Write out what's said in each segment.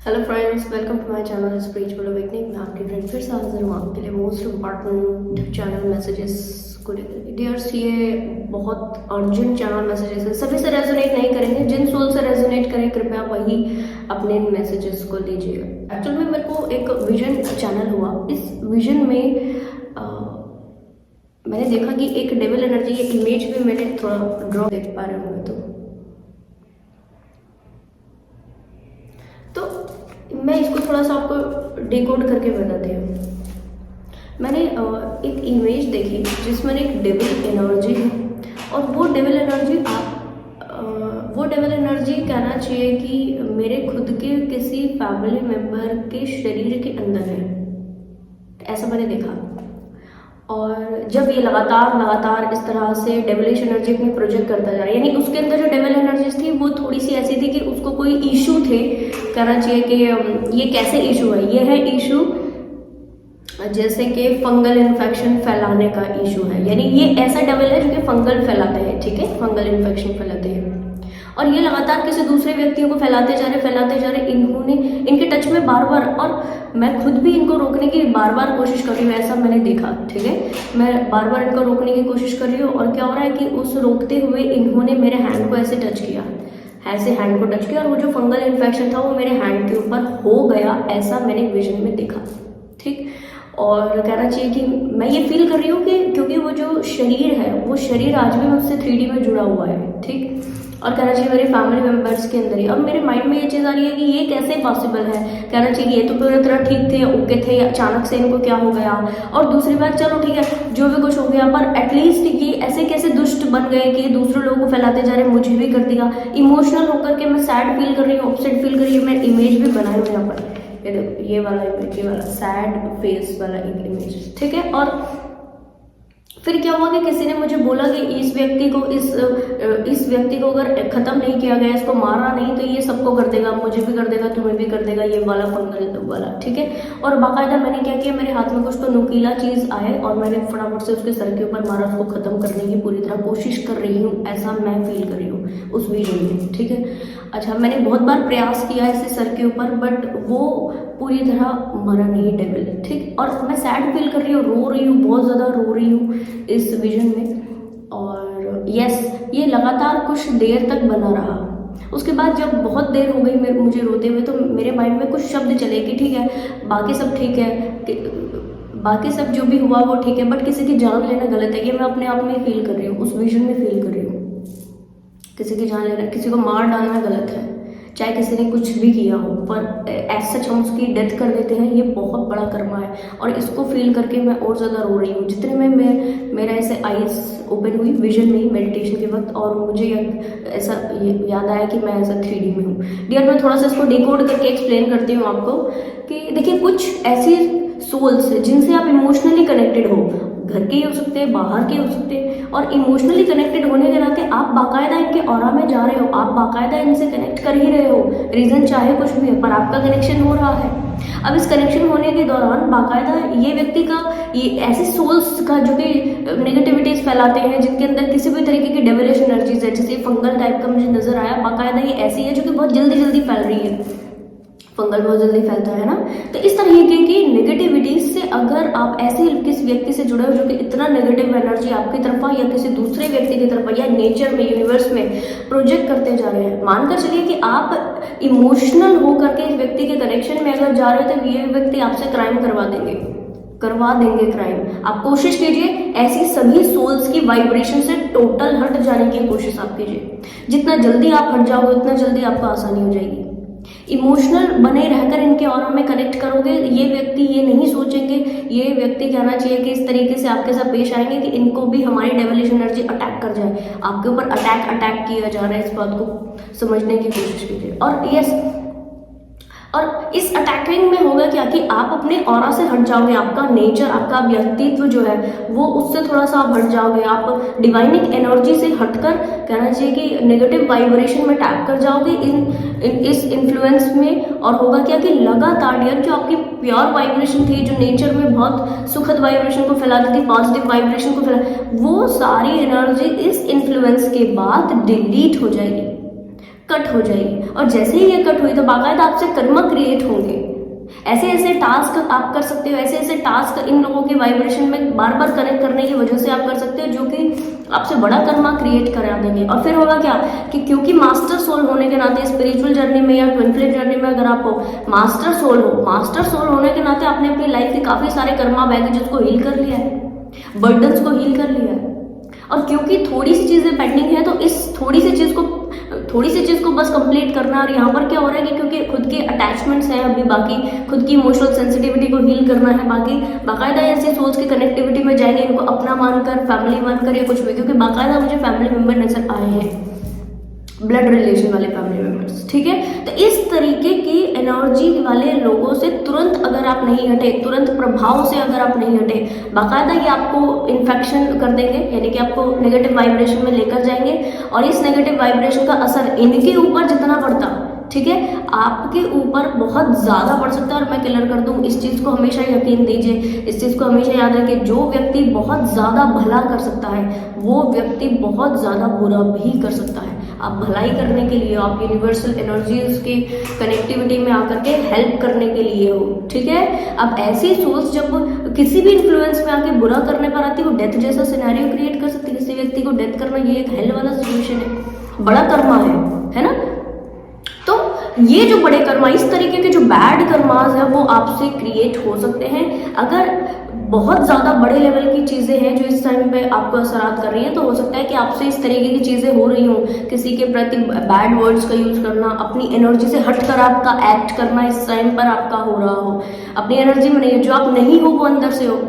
Hello friends, welcome to my channel spiritual awakening. मैं आपकी friend फिर से हाजिर हूँ आपके लिए मोस्ट इम्पॉर्टेंट चैनल मैसेजेस को लेकर। डियर्स, ये बहुत अर्जेंट चैनल मैसेजेस है, सभी से रेजोनेट नहीं करेंगे। जिन सोल से रेजोनेट करें कृपया वही अपने इन मैसेजेस को लीजिएगा। एक्चुअल में मेरे को एक विजन चैनल हुआ। इस विजन में मैंने देखा कि एक डेविल एनर्जी, एक इमेज भी मैंने थोड़ा ड्रॉ देख पा रहे होंगे तो मैं इसको थोड़ा सा आपको डिकोड करके बताती हूँ। मैंने एक इमेज देखी जिसमें एक डेविल एनर्जी है, और वो डेविल एनर्जी कहना चाहिए कि मेरे खुद के किसी फैमिली मेम्बर के शरीर के अंदर है, ऐसा मैंने देखा। और जब ये लगातार इस तरह से डेविलिश एनर्जी अपनी प्रोजेक्ट करता जा रहा है, यानी उसके अंदर जो डेविल एनर्जीज थी वो थोड़ी सी ऐसी थी कि उसको कोई इशू थे, कहना चाहिए कि ये कैसे इशू है। ये है इशू जैसे कि फंगल इन्फेक्शन फैलाने का इशू है, यानी ये ऐसा डेविल है जो कि फंगल फैलाते हैं, ठीक है, फंगल इन्फेक्शन फैलाते हैं। और ये लगातार किसी दूसरे व्यक्तियों को फैलाते जा रहे। इन्होंने इनके टच में बार बार, और मैं खुद भी इनको रोकने की बार बार कोशिश कर रही हूँ, ऐसा मैंने देखा, ठीक है। मैं बार बार इनको रोकने की कोशिश कर रही हूँ, और क्या हो रहा है कि उस रोकते हुए इन्होंने मेरे हैंड को ऐसे टच किया, ऐसे हैंड को टच किया, और वो जो फंगल इन्फेक्शन था वो मेरे हैंड के ऊपर हो गया, ऐसा मैंने विजन में देखा, ठीक। और कहना चाहिए कि मैं ये फील कर रही हूँ कि क्योंकि वो जो शरीर है वो शरीर आज भी मुझसे 3D में जुड़ा हुआ है, ठीक। और कहना चाहिए मेरे फैमिली मेम्बर्स के अंदर ही। और मेरे माइंड में ये चीज़ आ रही है कि ये कैसे पॉसिबल है। कहना चाहिए ये तो पूरी तरह ठीक थे, ओके थे, अचानक से इनको क्या हो गया। और दूसरी बात, चलो ठीक है जो भी कुछ हो गया, पर एटलीस्ट ये ऐसे कैसे दुष्ट बन गए कि दूसरे लोगों को फैलाते जा रहे, मुझे भी कर दिया। इमोशनल होकर के मैं सैड फील कर रही हूँ, अपसेट फील कर रही हूँ। मैं इमेज भी बनाई हूँ यहाँ पर, ये देखो, ये वाला इमेज, ये वाला सैड फेस वाला एक इमेज, ठीक है। और फिर क्या हुआ कि किसी ने मुझे बोला कि इस व्यक्ति को अगर खत्म नहीं किया गया, इसको मारा नहीं, तो ये सबको कर देगा, मुझे भी कर देगा, तुम्हें भी कर देगा, ये वाला फंगल वाला, ठीक है। और बाकायदा मैंने क्या किया, मेरे हाथ में कुछ तो नुकीला चीज आए और मैंने फटाफट से उसके सर के ऊपर मारा, उसको खत्म करने की पूरी तरह कोशिश कर रही हूँ, ऐसा मैं फील कर रही हूँ उस विजन में, ठीक है। अच्छा, मैंने बहुत बार प्रयास किया इसे सर के ऊपर, बट वो पूरी तरह मरा नहीं डेविल, ठीक। और मैं सैड फील कर रही हूँ, रो रही हूँ, बहुत ज़्यादा रो रही हूँ इस विजन में। और यस, ये लगातार कुछ देर तक बना रहा। उसके बाद जब बहुत देर हो गई मुझे रोते हुए, तो मेरे माइंड में कुछ शब्द चले कि ठीक है, बाकी सब ठीक है, बाकी सब जो भी हुआ वो ठीक है, बट किसी की जान लेना गलत है। ये मैं अपने आप में फील कर रही हूँ, उस विजन में फील कर रही हूँ। किसी की जान लेना, किसी को मार डालना गलत है, चाहे किसी ने कुछ भी किया हो, पर एज सच हम उसकी डेथ कर देते हैं, ये बहुत बड़ा कर्मा है। और इसको फील करके मैं और ज़्यादा रो रही हूँ। जितने में मेरा ऐसे आईज ओपन हुई विजन में मेडिटेशन के वक्त, और मुझे ऐसा याद आया कि मैं ऐसा 3D में हूँ। डियर, मैं थोड़ा सा इसको डिकोड करके एक्सप्लेन करती हूँ आपको कि देखिए, कुछ ऐसी सोल्स जिनसे आप इमोशनली कनेक्टेड हो, घर के ही हो सकते हैं, बाहर के हो सकते हैं, और इमोशनली कनेक्टेड होने के नाते आप बाकायदा इनके ऑरा में जा रहे हो, आप बाकायदा इनसे कनेक्ट कर ही रहे हो, रीज़न चाहे कुछ भी है, पर आपका कनेक्शन हो रहा है। अब इस कनेक्शन होने के दौरान बाकायदा ये व्यक्ति का, ये ऐसे सोल्स का जो कि नेगेटिविटीज फैलाते हैं, जिनके अंदर किसी भी तरीके की डेविलिश एनर्जीज है, जैसे फंगल टाइप का मुझे नजर आया, बाकायदा ये ऐसी है जो कि बहुत जल्दी जल्दी फैल रही है। फंगल बहुत जल्दी फैलता है ना, तो इस तरीके की नेगेटिविटीज से अगर आप ऐसे किसी व्यक्ति से जुड़े हो जो कि इतना नेगेटिव एनर्जी आपकी तरफ या किसी दूसरे व्यक्ति की तरफ या नेचर में, यूनिवर्स में प्रोजेक्ट करते जा रहे हैं, मानकर चलिए कि आप इमोशनल होकर के इस व्यक्ति के कनेक्शन में अगर जा रहे हो, तो ये व्यक्ति आपसे क्राइम करवा देंगे क्राइम। आप कोशिश कीजिए ऐसी सभी सोल्स की वाइब्रेशन से टोटल हट जाने की कोशिश आप कीजिए। जितना जल्दी आप हट जाओगे उतना जल्दी आपको आसानी हो जाएगी। इमोशनल बने रहकर इनके ऑरा में कनेक्ट करोगे, ये व्यक्ति ये नहीं सोचेंगे, ये व्यक्ति कहना चाहिए कि इस तरीके से आपके साथ पेश आएंगे कि इनको भी हमारी डेविलिश एनर्जी अटैक कर जाए। आपके ऊपर अटैक किया जा रहा है, इस बात को समझने की कोशिश कीजिए। और यस, और इस अटैकिंग में होगा क्या कि आप अपने ऑरा से हट जाओगे, आपका नेचर, आपका व्यक्तित्व जो है वो उससे थोड़ा सा आप हट जाओगे, आप डिवाइनिक एनर्जी से हटकर, कहना चाहिए कि नेगेटिव वाइब्रेशन में टैप कर जाओगे इस इन्फ्लुएंस में। और होगा क्या कि लगातार यार जो आपकी प्योर वाइब्रेशन थी, जो नेचर में बहुत सुखद वाइब्रेशन को फैलाती थी, पॉजिटिव वाइब्रेशन को फैला, वो सारी एनर्जी इस इन्फ्लुएंस के बाद डिलीट हो जाएगी, कट हो जाएगी। और जैसे ही ये कट हुई तो बाकायदा आपसे कर्मा क्रिएट होंगे। ऐसे ऐसे टास्क आप कर सकते हो, ऐसे ऐसे टास्क इन लोगों के वाइब्रेशन में बार बार कनेक्ट करने की वजह से आप कर सकते हो, जो कि आपसे बड़ा कर्मा क्रिएट करा देंगे। और फिर होगा क्या कि क्योंकि मास्टर सोल होने के नाते स्पिरिचुअल जर्नी में या ट्विन फ्लेम जर्नी में अगर आप हो, मास्टर सोल होने के नाते आपने अपनी लाइफ के काफी सारे कर्मा बैगेजेस को हील कर लिया है, बर्डन्स को हील कर लिया है। और क्योंकि थोड़ी सी चीजें पेंडिंग है तो इस थोड़ी सी चीज को बस कंप्लीट करना है। और यहाँ पर क्या हो रहा है कि क्योंकि खुद के अटैचमेंट्स हैं अभी बाकी, खुद की इमोशनल सेंसिटिविटी को हील करना है, बाकी बाकायदा ऐसे सोच के कनेक्टिविटी में जाएंगे, इनको अपना मानकर, फैमिली मानकर या कुछ भी, क्योंकि बाकायदा मुझे फैमिली मेंबर नजर आए हैं, ब्लड रिलेशन वाले फैमिली मेंबर्स, ठीक है। तो इस तरीके की एनर्जी वाले लोगों से तुरंत अगर आप नहीं हटे, तुरंत प्रभाव से अगर आप नहीं हटे, बाकायदा ये आपको इन्फेक्शन कर देंगे, यानी कि आपको नेगेटिव वाइब्रेशन में लेकर जाएंगे। और इस नेगेटिव वाइब्रेशन का असर इनके ऊपर जितना पड़ता, ठीक है, आपके ऊपर बहुत ज्यादा पड़ सकता है। और मैं क्लियर कर दूं, इस चीज को हमेशा यकीन दीजिए, इस चीज को हमेशा याद रखिए, जो व्यक्ति बहुत ज्यादा भला कर सकता है वो व्यक्ति बहुत ज्यादा बुरा भी कर सकता है। आप भलाई करने के लिए, आप यूनिवर्सल एनर्जीज के कनेक्टिविटी में आकर के हेल्प करने के लिए हो, ठीक है। अब ऐसी सोच जब किसी भी इन्फ्लुएंस में आके बुरा करने पर आती है, वो डेथ जैसा सिनेरियो क्रिएट कर सकती है। किसी व्यक्ति को डेथ करना ये एक हेल वाला सिचुएशन है, बड़ा कर्मा है ना। तो ये जो बड़े कर्मा, इस तरीके के जो बैड कर्मास है वो आपसे क्रिएट हो सकते हैं। अगर बहुत ज्यादा बड़े लेवल की चीजें हैं जो इस टाइम पे आपको असरात कर रही हैं, तो हो सकता है कि आपसे इस तरीके की चीजें हो रही हों, किसी के प्रति बैड वर्ड्स का यूज करना, अपनी एनर्जी से हटकर आपका एक्ट करना इस टाइम पर आपका हो रहा हो, अपनी एनर्जी में नहीं, जो आप नहीं हो वो अंदर से हो,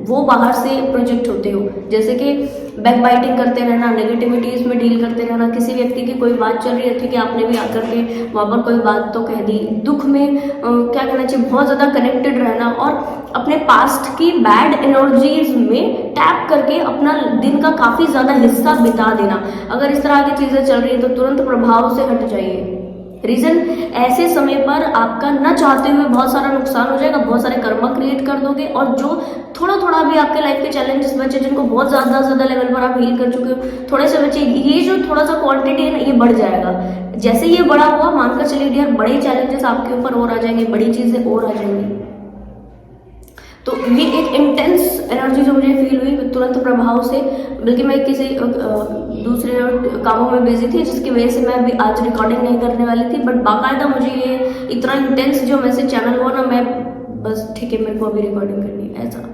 वो बाहर से प्रोजेक्ट होते हो। जैसे कि बैक बाइटिंग करते रहना, नेगेटिविटीज में डील करते रहना, किसी व्यक्ति की कोई बात चल रही है, ठीक है, आपने भी आकर के वहां पर कोई बात तो कह दी, दुख में क्या कहना चाहिए, बहुत ज्यादा कनेक्टेड रहना और अपने पास्ट की बैड एनर्जीज में टैप करके अपना दिन का काफी ज्यादा हिस्सा बिता देना। अगर इस तरह की चीजें चल रही है तो तुरंत प्रभाव से हट जाइए। रीजन, ऐसे समय पर आपका न चाहते हुए बहुत सारा नुकसान हो जाएगा, बहुत सारे कर्मा क्रिएट कर दोगे। और जो थोड़ा थोड़ा भी आपके लाइफ के चैलेंजेस बचे, जिनको बहुत ज्यादा लेवल पर आप हील कर चुके हो, थोड़े से बचे, ये जो थोड़ा सा क्वांटिटी है ना, ये बढ़ जाएगा। जैसे ये बड़ा हुआ, मानकर चलिए डियर, बड़े चैलेंजेस आपके ऊपर और आ जाएंगे, बड़ी चीजें और आ जाएंगी। तो ये एक इंटेंस एनर्जी जो मुझे फील हुई तुरंत प्रभाव से, बल्कि मैं किसी दूसरे कामों में बिजी थी जिसकी वजह से मैं अभी आज रिकॉर्डिंग नहीं करने वाली थी, बट बाकायदा मुझे ये इतना इंटेंस जो मैसेज चैनल हुआ ना, मैं बस ठीक है, मेरे को अभी रिकॉर्डिंग करनी है ऐसा।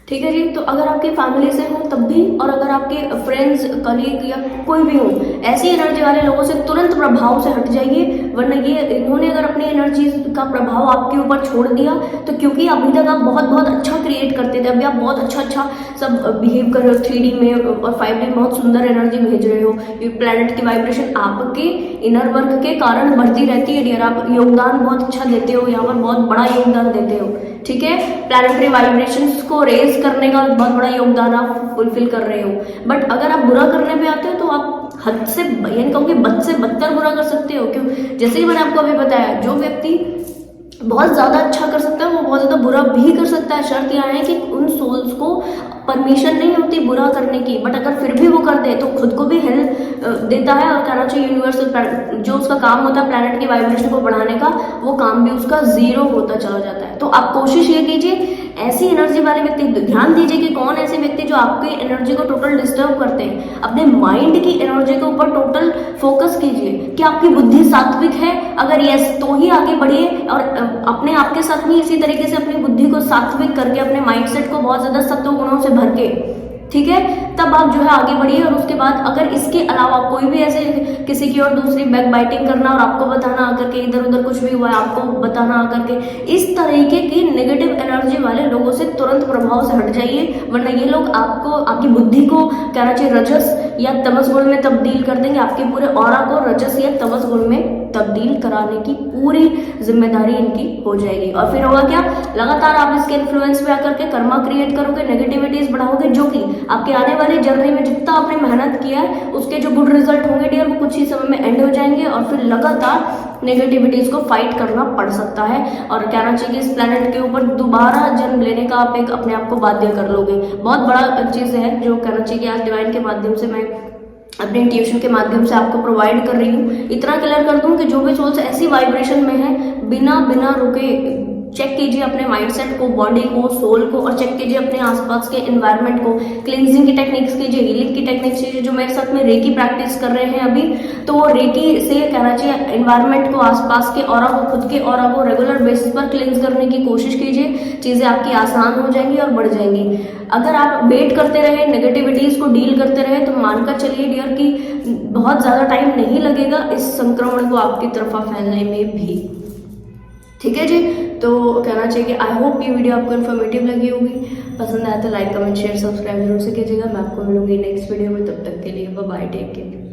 ठीक है जी। तो अगर आपकी फैमिली से हो तब भी, और अगर आपके फ्रेंड्स, कलीग या कोई भी हो, ऐसी एनर्जी वाले लोगों से तुरंत प्रभाव से हट जाइए। वरना ये इन्होंने अगर अपनी एनर्जी का प्रभाव आपके ऊपर छोड़ दिया तो, क्योंकि अभी तक आप बहुत अच्छा क्रिएट करते थे, अभी आप बहुत अच्छा सब बिहेव कर रहे हो 3D में और 5D में, बहुत सुंदर एनर्जी भेज रहे हो। ये प्लैनेट की वाइब्रेशन आपके इनर वर्क के कारण बढ़ती रहती है डियर। आप योगदान बहुत अच्छा देते हो, यहाँ पर बहुत बड़ा योगदान देते हो, ठीक है। प्लैनेटरी वाइब्रेशंस को रेज करने का बहुत बड़ा योगदान आप फुलफिल कर रहे हो। बट अगर आप बुरा करने पे आते हो तो आप हद से, यानी कहूँगी बद से बदतर बुरा कर सकते हो। क्यों? जैसे ही मैंने आपको अभी बताया, जो व्यक्ति बहुत ज्यादा अच्छा कर सकता है वो बहुत ज्यादा बुरा भी कर सकता है। शर्त यह है कि उन सोल्स को परमिशन नहीं होती बुरा करने की, बट अगर फिर भी वो कर दे तो खुद को भी हेल्प देता है। और कहना चाहिए यूनिवर्सल जो उसका काम होता है प्लैनेट की वाइब्रेशन को बढ़ाने का, वो काम भी उसका जीरो होता चला जाता है। तो आप कोशिश ये कीजिए, ऐसी एनर्जी वाले व्यक्ति, ध्यान दीजिए कि कौन ऐसे व्यक्ति जो आपकी एनर्जी को टोटल डिस्टर्ब करते हैं। अपने माइंड की एनर्जी के ऊपर टोटल फोकस कीजिए कि आपकी बुद्धि सात्विक है, अगर यस तो ही आगे बढ़िए। और अपने आप के साथ भी इसी तरीके से अपनी बुद्धि को सात्विक करके, अपने माइंडसेट को बहुत ज्यादा सत्व गुणों से भर के, ठीक है, तब आप जो है आगे बढ़िए। और उसके बाद अगर इसके अलावा कोई भी ऐसे किसी की और दूसरी बैक बाइटिंग करना और आपको बताना आकर के इधर उधर कुछ भी हुआ है आपको बताना आकर के, इस तरीके की नेगेटिव एनर्जी वाले लोगों से तुरंत प्रभाव से हट जाइए। वरना ये लोग आपको, आपकी बुद्धि को कहना चाहिए रजस या तमस गुण में तब्दील कर देंगे। आपके पूरे ऑरा को रजस या तमस गुण में तब्दील कराने की पूरी जिम्मेदारी इनकी हो जाएगी। और फिर होगा क्या, लगातार आप इसके इन्फ्लुएंस में आकर के कर्मा क्रिएट करोगे, नेगेटिविटीज बढ़ाओगे, जो कि आपके आने वाली जर्नी में जितना आपने मेहनत किया है उसके जो गुड रिजल्ट होंगे डियर वो कुछ ही समय में एंड हो जाएंगे और फिर लगातार नेगेटिविटीज को फाइट करना पड़ सकता है और कहना चाहिए कि इस प्लेनेट के ऊपर दोबारा जन्म लेने का आप एक अपने आप को बाध्य कर लोगे। बहुत बड़ा चीज़ है जो कहना चाहिए कि आज डिवाइन के माध्यम से मैं अपने इंट्यूशन के माध्यम से आपको प्रोवाइड कर रही हूँ। इतना क्लियर कर दूँ कि जो भी सोल्स ऐसी वाइब्रेशन में है बिना रुके चेक कीजिए अपने माइंडसेट को, बॉडी को, सोल को और चेक कीजिए अपने आसपास के एनवायरनमेंट को। क्लिनजिंग की टेक्निक्स कीजिए, हीलिंग की टेक्निक्स कीजिए। जो मेरे साथ में रेकी प्रैक्टिस कर रहे हैं अभी तो वो रेकी से कहना चाहिए एनवायरनमेंट को, आसपास के ऑरा को, खुद के ऑरा को रेगुलर बेसिस पर क्लिनज करने की कोशिश कीजिए। चीज़ें आपकी आसान हो जाएंगी और बढ़ जाएंगी। अगर आप वेट करते रहे, नेगेटिविटीज को डील करते रहे तो मानकर चलिए डियर कि बहुत ज़्यादा टाइम नहीं लगेगा इस संक्रमण को आपकी तरफ फैलने में भी। ठीक है जी, तो कहना चाहिए कि आई होप ये वीडियो आपको इन्फॉर्मेटिव लगी होगी। पसंद आया तो लाइक, कमेंट, शेयर, सब्सक्राइब जरूर से कीजिएगा। मैं आपको मिलूंगी नेक्स्ट वीडियो में, तब तक के लिए बाय बाय, टेक केयर।